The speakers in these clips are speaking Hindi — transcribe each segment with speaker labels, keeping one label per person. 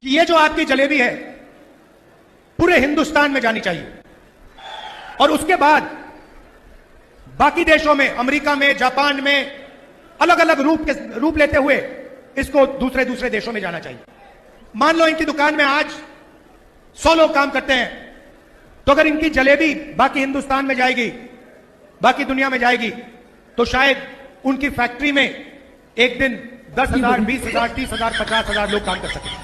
Speaker 1: कि ये जो आपकी जलेबी है पूरे हिंदुस्तान में जानी चाहिए और उसके बाद बाकी देशों में, अमेरिका में, जापान में अलग अलग रूप लेते हुए इसको दूसरे दूसरे देशों में जाना चाहिए। मान लो इनकी दुकान में आज 100 लोग काम करते हैं, तो अगर इनकी जलेबी बाकी हिंदुस्तान में जाएगी, बाकी दुनिया में जाएगी, तो शायद उनकी फैक्ट्री में एक दिन 10,000, 20,000, 30,000, 50,000 लोग काम कर सकेंगे।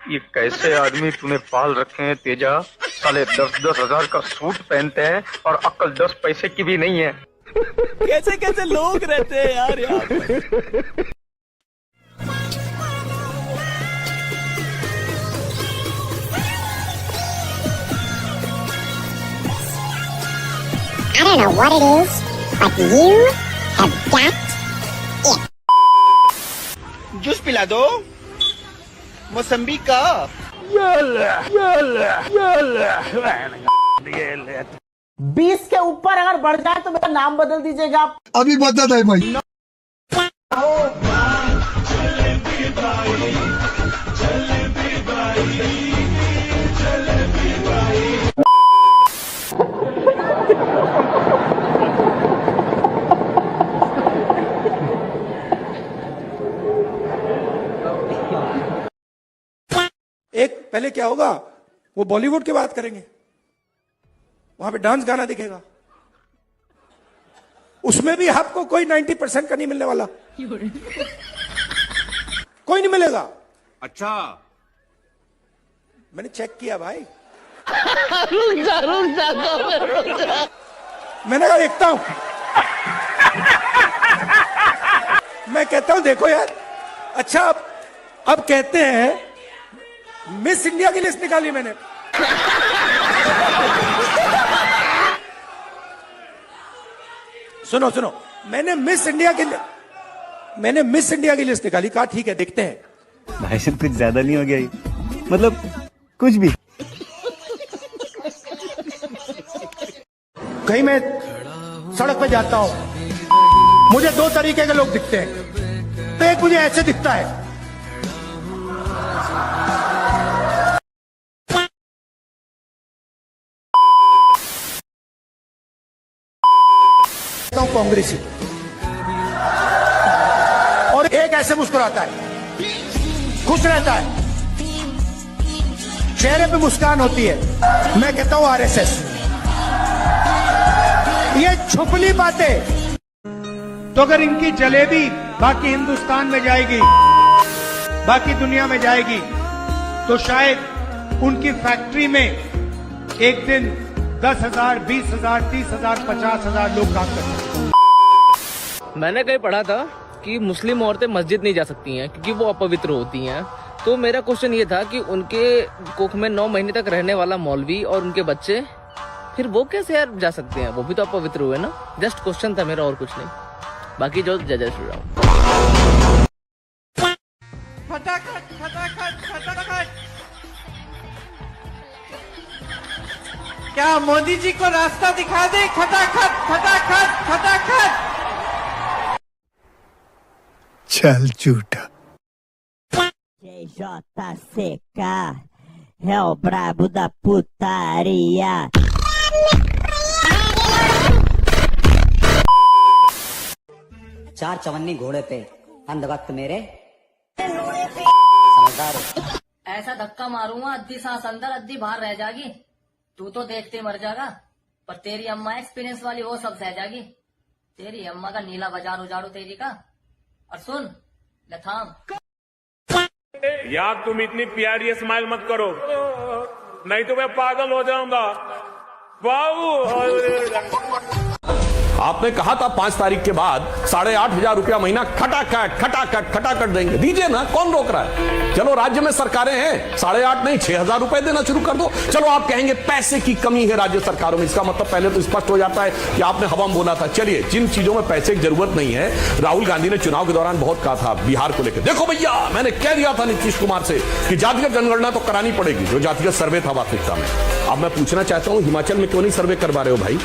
Speaker 2: ये कैसे आदमी तूने पाल रखे हैं तेजा? साले 10-10 हजार का सूट पहनते हैं और अक्ल 10 पैसे की भी नहीं है।
Speaker 3: कैसे कैसे लोग रहते हैं यार यहाँ पे।
Speaker 4: I don't know what it is, but you have got it.
Speaker 3: Juice पिला दो मौसम्बी का।
Speaker 5: 20 के ऊपर अगर बढ़ जाए तो मेरा नाम बदल दीजिएगा आप।
Speaker 6: अभी बता दे भाई।
Speaker 1: एक पहले क्या होगा, वो बॉलीवुड की बात करेंगे, वहां पे डांस गाना दिखेगा, उसमें भी आपको कोई 90% का नहीं मिलने वाला, कोई नहीं मिलेगा।
Speaker 3: अच्छा
Speaker 1: मैंने चेक किया भाई।
Speaker 5: रुक जा।
Speaker 1: मैंने कहा देखता हूं, मैं कहता हूं देखो यार। अच्छा अब कहते हैं मिस इंडिया की लिस्ट निकाली मैंने। सुनो सुनो, मैंने मिस इंडिया की लिस्ट निकाली। कहा ठीक है देखते हैं।
Speaker 7: भाई साहब कुछ ज्यादा नहीं हो गया ये? मतलब कुछ भी।
Speaker 1: कहीं मैं सड़क पे जाता हूं, मुझे दो तरीके के लोग दिखते हैं। तो एक मुझे ऐसे दिखता है, कांग्रेसी, और एक ऐसे मुस्कुराता है, खुश रहता है, चेहरे पे मुस्कान होती है। मैं कहता हूं आरएसएस। ये छुपली बातें। तो अगर इनकी जलेबी बाकी हिंदुस्तान में जाएगी, बाकी दुनिया में जाएगी, तो शायद उनकी फैक्ट्री में एक दिन 10,000, 20,000, 30,000, 50,000 लोग काम करते हैं।
Speaker 8: मैंने कहीं पढ़ा था कि मुस्लिम औरतें मस्जिद नहीं जा सकती हैं क्योंकि वो अपवित्र होती हैं। तो मेरा क्वेश्चन ये था कि उनके कोख में 9 महीने तक रहने वाला मौलवी और उनके बच्चे, फिर वो कैसे यार जा सकते हैं? वो भी तो अपवित्र हुए ना। जस्ट क्वेश्चन था मेरा, और कुछ नहीं। बाकी जो जजेस रहा हूँ।
Speaker 3: फटाफट फटाफट फटाफट। क्या मोदी जी को रास्ता दिखा दे? खटाखट खटाखट खटाखट।
Speaker 6: चल झूठा।
Speaker 5: JJCK é o brabo da putaria.
Speaker 9: चार चवन्नी घोड़े पे अंधभक्त मेरे समझदार हो।
Speaker 10: ऐसा धक्का मारूंगा अद्धी सांस अंदर अद्धी बाहर रह जाएगी। तू तो देखते मर जाएगा, पर तेरी अम्मा एक्सपीरियंस वाली वो सब सह जाएगी। तेरी अम्मा का नीला बाजार उजाड़ू तेरी का। और सुन लथाम,
Speaker 11: यार तुम इतनी प्यारी स्माइल मत करो, नहीं तो मैं पागल हो जाऊंगा।
Speaker 12: आपने कहा था 5 तारीख के बाद 8,500 रुपया महीना खटाखट देंगे। दीजिए ना, कौन रोक रहा है? चलो राज्य में सरकारें हैं, 8,500 नहीं 6,000 रुपए देना शुरू कर दो। चलो आप कहेंगे पैसे की कमी है राज्य सरकारों में, इसका मतलब पहले तो स्पष्ट हो जाता है कि आपने हवा में बोला था। चलिए, जिन चीजों में पैसे की जरूरत नहीं है, राहुल गांधी ने चुनाव के दौरान बहुत कहा था बिहार को लेकर। देखो भैया, मैंने कह दिया था नीतीश कुमार से कि जातिगत जनगणना तो करानी पड़ेगी, जो जातिगत सर्वे था वास्तविकता में। अब मैं पूछना चाहता हूं, हिमाचल में क्यों नहीं सर्वे करवा रहे हो भाई?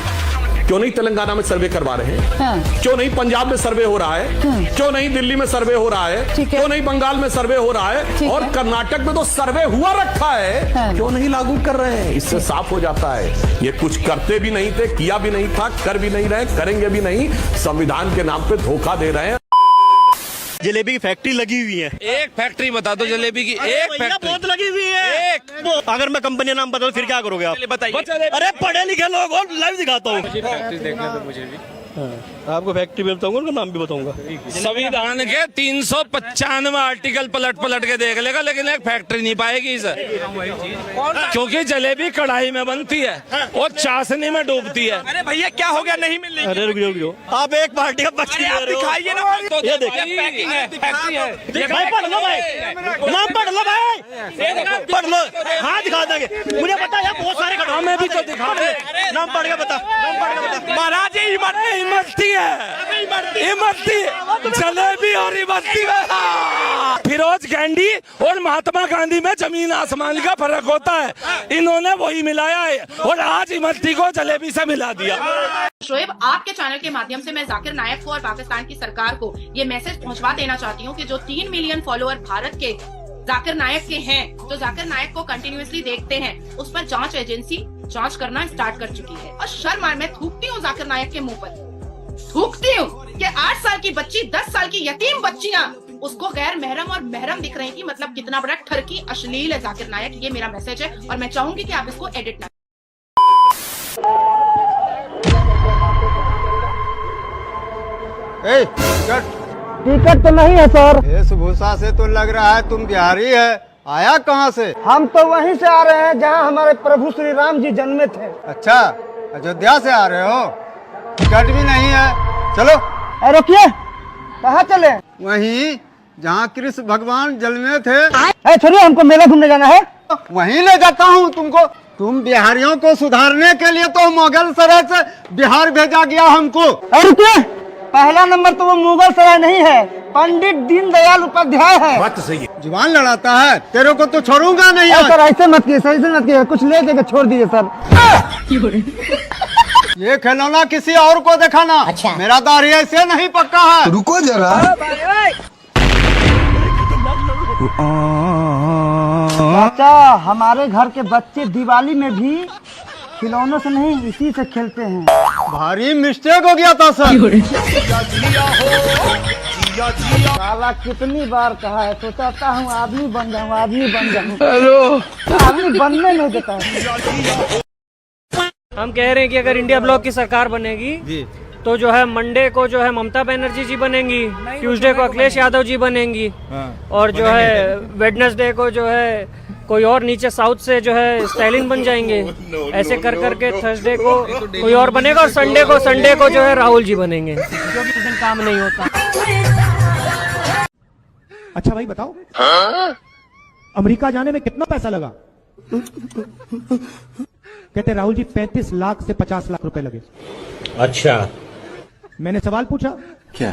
Speaker 12: क्यों नहीं तेलंगाना में सर्वे करवा रहे हैं? क्यों नहीं पंजाब में सर्वे हो रहा है? क्यों नहीं दिल्ली में सर्वे हो रहा है? क्यों नहीं बंगाल में सर्वे हो रहा है? और कर्नाटक में तो सर्वे हुआ रखा है, क्यों नहीं लागू कर रहे हैं? इससे साफ हो जाता है ये कुछ करते भी नहीं थे, किया भी नहीं था, कर भी नहीं रहे, करेंगे भी नहीं, संविधान के नाम पे धोखा दे रहे हैं।
Speaker 7: जलेबी की फैक्ट्री लगी हुई है।
Speaker 3: एक फैक्ट्री बता दो जलेबी की, एक फैक्ट्री
Speaker 7: बहुत लगी हुई है।
Speaker 3: एक
Speaker 7: अगर मैं कंपनी नाम बता दूं फिर क्या करोगे आप?
Speaker 3: बताइए।
Speaker 7: अरे पढ़े लिखे लोग और लाइव दिखाता हूँ।
Speaker 3: फैक्ट्री देखने दो मुझे भी।
Speaker 7: आपको फैक्ट्री भी बताऊंगा, उनका नाम भी बताऊंगा।
Speaker 3: संविधान के 395 आर्टिकल पलट के देख लेगा, लेकिन एक फैक्ट्री नहीं पाएगी सर, क्योंकि जलेबी कढ़ाई में बनती है और चाशनी में डूबती है। अरे भैया क्या हो गया, नहीं मिल रही?
Speaker 7: अरे रुकियो, आप एक पार्टी का पक्ष ले रहे हो।
Speaker 3: दिखाइए ना,
Speaker 7: ये देखिए
Speaker 3: पैकिंग है, फैक्ट्री है।
Speaker 7: भाई पढ़ लो भाई, नाम पढ़ लो भाई, पढ़ लो। हाँ दिखा देंगे, मुझे पता है बहुत सारे
Speaker 3: हमें भी तो दिखा दे।
Speaker 7: नाम पढ़ के बता, नाम पढ़ के बता।
Speaker 3: महाराज इमरती है, इमरती जलेबी और इमरती में फिरोज गांधी और महात्मा गांधी में जमीन आसमान का फर्क होता है, इन्होंने वही मिलाया है और आज इमरती को जलेबी से मिला दिया।
Speaker 13: शोएब, आपके चैनल के माध्यम से मैं जाकिर नायक को और पाकिस्तान की सरकार को ये मैसेज पहुंचवा देना चाहती हूँ कि जो 3 मिलियन फॉलोअर भारत के जाकिर नायक के हैं, तो जाकिर नायक को कंटिन्यूअसली देखते हैं, उस पर जांच एजेंसी जांच करना स्टार्ट कर चुकी है। और शर्म मैं थूकती हूँ जाकिर नायक के मुंह पर, थूकती हूँ कि 8 साल की बच्ची, 10 साल की यतीम बच्चियां उसको गैर महरम और महरम दिख रही थी। मतलब कितना बड़ा ठरकी अश्लील है जाकिर नायक। ये मेरा मैसेज है और मैं चाहूंगी कि आप इसको एडिट ना।
Speaker 5: टिकट तो नहीं है सर।
Speaker 6: वेशभूषा से तो लग रहा है तुम बिहारी है। आया कहाँ से?
Speaker 5: हम तो वहीं से आ रहे हैं जहाँ हमारे प्रभु श्री राम जी जन्मे थे।
Speaker 6: अच्छा, अयोध्या से आ रहे हो? टिकट भी नहीं है। चलो।
Speaker 5: रुकिए, कहाँ चले?
Speaker 6: वहीं जहाँ कृष्ण भगवान जन्मे थे।
Speaker 5: छोड़िए, हमको मेला घूमने जाना है।
Speaker 6: वहीं ले जाता हूँ तुमको। तुम बिहारियों को सुधारने के लिए तो मुगल सराय से बिहार भेजा गया हमको।
Speaker 5: रुकिए, पहला नंबर तो वो मुगल सराय नहीं है, पंडित दीनदयाल उपाध्याय है।
Speaker 12: बात तो सही है।
Speaker 6: जुबान लड़ाता है, तेरे को तो छोड़ूंगा नहीं।
Speaker 5: सर ऐसे मत कीजिए, ऐसे मत कीजिए, कुछ ले देकर छोड़ दीजिए सर।
Speaker 6: ये खिलौना किसी और को दिखाना। अच्छा। मेरा दाढ़ी ऐसे नहीं पक्का है। रुको जरा।
Speaker 5: चाचा, हमारे घर के बच्चे दिवाली में भी खिलौनों से नहीं, इसी से खेलते हैं।
Speaker 6: भारी मिस्टेक हो गया था सर।
Speaker 5: साला कितनी बार कहा है, तो चाहता हूँ आदमी बन जाऊँ, आदमी बन जाऊँ, आदमी बनने नहीं देता है।
Speaker 8: हम कह रहे हैं कि अगर इंडिया ब्लॉक की सरकार बनेगी तो जो है मंडे को जो है ममता बनर्जी जी बनेंगी, ट्यूसडे को अखिलेश यादव जी बनेंगी, और जो है वेडनेसडे को जो है कोई और नीचे साउथ से जो है स्टालिन बन जाएंगे। ऐसे कर करके थर्सडे को कोई और बनेगा और संडे को जो है राहुल जी बनेंगे, जो भी उस दिन काम नहीं होता।
Speaker 1: अच्छा भाई बताओ, अमेरिका जाने में कितना पैसा लगा? कहते राहुल जी 35 लाख से 50 लाख रुपए लगे।
Speaker 12: अच्छा,
Speaker 1: मैंने सवाल पूछा
Speaker 12: क्या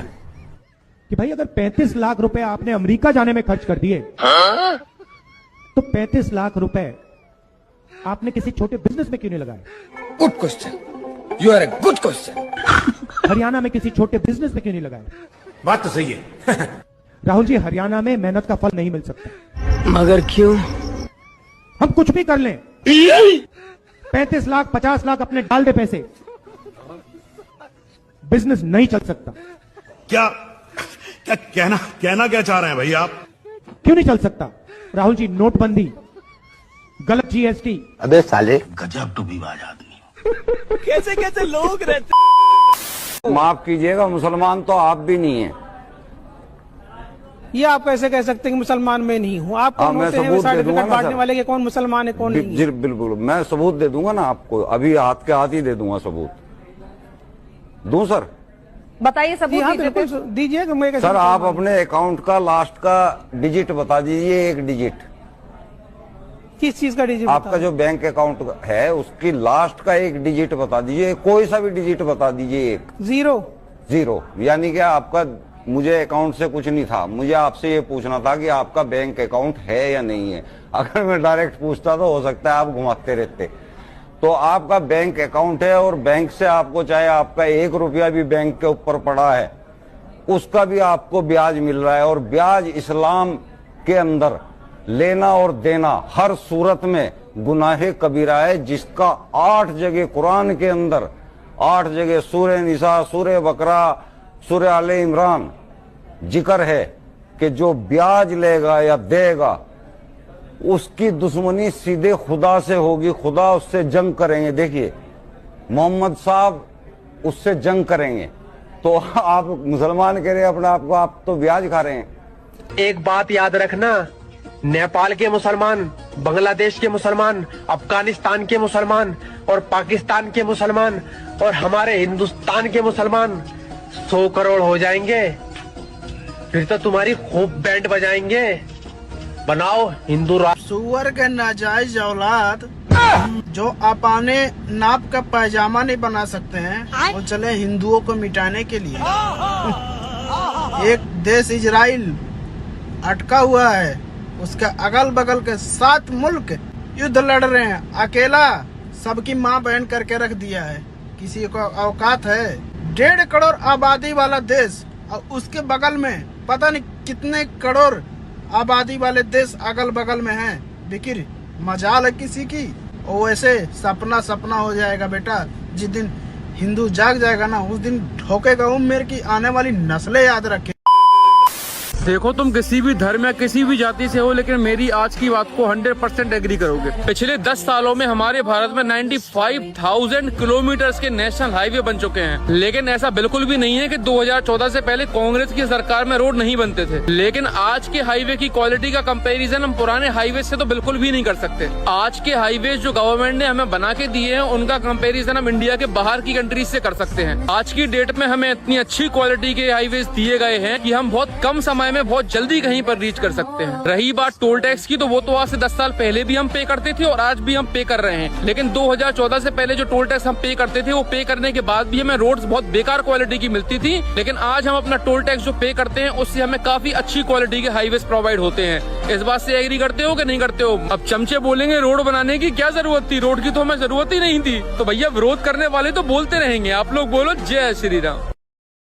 Speaker 1: कि भाई अगर 35 लाख रुपए आपने अमेरिका जाने में खर्च कर दिए, तो 35 लाख रुपए आपने किसी छोटे बिजनेस में क्यों नहीं लगाए?
Speaker 6: Good question, you are a good question.
Speaker 1: Haryana में किसी छोटे बिजनेस में क्यों नहीं लगाए?
Speaker 12: बात तो सही है।
Speaker 1: राहुल जी, हरियाणा में मेहनत का फल नहीं मिल सकता।
Speaker 5: मगर क्यों?
Speaker 1: हम कुछ भी कर लें, 35 लाख 50 लाख अपने डाल दे पैसे, बिजनेस नहीं चल सकता।
Speaker 12: क्या कहना क्या चाह रहे हैं भाई आप?
Speaker 1: क्यों नहीं चल सकता? राहुल जी, नोटबंदी, गलत जीएसटी।
Speaker 6: अबे साले,
Speaker 12: गजब टूबीबाज आदमी।
Speaker 7: कैसे कैसे लोग रहते।
Speaker 14: माफ कीजिएगा, मुसलमान तो आप भी नहीं है।
Speaker 5: ये आप कैसे कह सकते हैं कि मुसलमान मैं नहीं हूँ? आप कौन होते हैं सर्टिफिकेट बांटने वाले के? कौन मुसलमान है कौन नहीं?
Speaker 14: जी बिल्कुल, मैं सबूत दे दूंगा ना आपको, अभी हाथ के हाथ ही दे दूंगा सबूत। दूं सर?
Speaker 13: बताइए सबूत
Speaker 5: दीजिए।
Speaker 14: सर आप अपने अकाउंट का लास्ट का डिजिट बता दीजिए, एक डिजिट।
Speaker 5: किस चीज का डिजिट?
Speaker 14: आपका जो बैंक अकाउंट है उसकी लास्ट का एक डिजिट बता दीजिए, कोई सा भी डिजिट बता दीजिए। एक जीरो यानी कि आपका, मुझे अकाउंट से कुछ नहीं था, मुझे आपसे ये पूछना था कि आपका बैंक अकाउंट है या नहीं है। अगर मैं डायरेक्ट पूछता तो हो सकता है आप घुमाते रहते। तो आपका बैंक अकाउंट है और बैंक से आपको चाहे आपका 1 रुपया भी बैंक के ऊपर पड़ा है उसका भी आपको ब्याज मिल रहा है। और ब्याज इस्लाम के अंदर लेना और देना हर सूरत में गुनाहे कबीरा है, जिसका 8 जगह कुरान के अंदर 8 जगह सूरह निसा, सूरह बकरा, सूरह आले इमरान जिक्र है कि जो ब्याज लेगा या देगा उसकी दुश्मनी सीधे खुदा से होगी, खुदा उससे जंग करेंगे। देखिए मोहम्मद साहब उससे जंग करेंगे। तो आप मुसलमान कह रहे हैं अपने आप को, आप तो ब्याज खा रहे हैं।
Speaker 6: एक बात याद रखना, नेपाल के मुसलमान, बांग्लादेश के मुसलमान, अफगानिस्तान के मुसलमान और पाकिस्तान के मुसलमान और हमारे हिंदुस्तान के मुसलमान 100 करोड़ हो जाएंगे, फिर तो तुम्हारी खूब बैंड बजाएंगे। बनाओ हिंदू राष्ट्र।
Speaker 5: सुअर के नाजायज औलाद जो अपने नाप का पैजामा नहीं बना सकते हैं वो चले हिंदुओं को मिटाने के लिए। एक देश इजराइल अटका हुआ है, उसके अगल बगल के 7 मुल्क युद्ध लड़ रहे हैं, अकेला सबकी माँ बहन करके रख दिया है। किसी को औकात है? 1.5 करोड़ आबादी वाला देश और उसके बगल में पता नहीं कितने करोड़ आबादी वाले देश अगल बगल में हैं। बिकिर मजाल है किसी की? और वैसे सपना हो जाएगा बेटा। जिस दिन हिंदू जाग जाएगा ना उस दिन ठोकेगा उम्र की आने वाली नस्लें याद रखे।
Speaker 3: देखो तुम किसी भी धर्म या किसी भी जाति से हो, लेकिन मेरी आज की बात को 100% एग्री करोगे। पिछले 10 सालों में हमारे भारत में 95,000 किलोमीटर के नेशनल हाईवे बन चुके हैं। लेकिन ऐसा बिल्कुल भी नहीं है कि 2014 से पहले कांग्रेस की सरकार में रोड नहीं बनते थे। लेकिन आज के हाईवे की क्वालिटी का कंपैरिजन हम पुराने हाईवे से तो बिल्कुल भी नहीं कर सकते। आज के हाईवे जो गवर्नमेंट ने हमें बना के दिए हैं उनका कंपेरिजन हम इंडिया के बाहर की कंट्रीज से कर सकते हैं। आज की डेट में हमें इतनी अच्छी क्वालिटी के हाईवे दिए गए हैं कि हम बहुत कम समय में बहुत जल्दी कहीं पर रीच कर सकते हैं। रही बात टोल टैक्स की, तो वो तो आज से 10 साल पहले भी हम पे करते थे और आज भी हम पे कर रहे हैं। लेकिन 2014 से पहले जो टोल टैक्स हम पे करते थे वो पे करने के बाद भी हमें रोड्स बहुत बेकार क्वालिटी की मिलती थी। लेकिन आज हम अपना टोल टैक्स जो पे करते हैं उससे हमें काफी अच्छी क्वालिटी के हाईवे प्रोवाइड होते हैं। इस बात से एग्री करते हो कि नहीं करते हो? अब चमचे बोलेंगे रोड बनाने की क्या जरूरत थी, रोड की तो हमें जरूरत ही नहीं थी। तो भैया विरोध करने वाले तो बोलते रहेंगे, आप लोग बोलो जय श्री राम।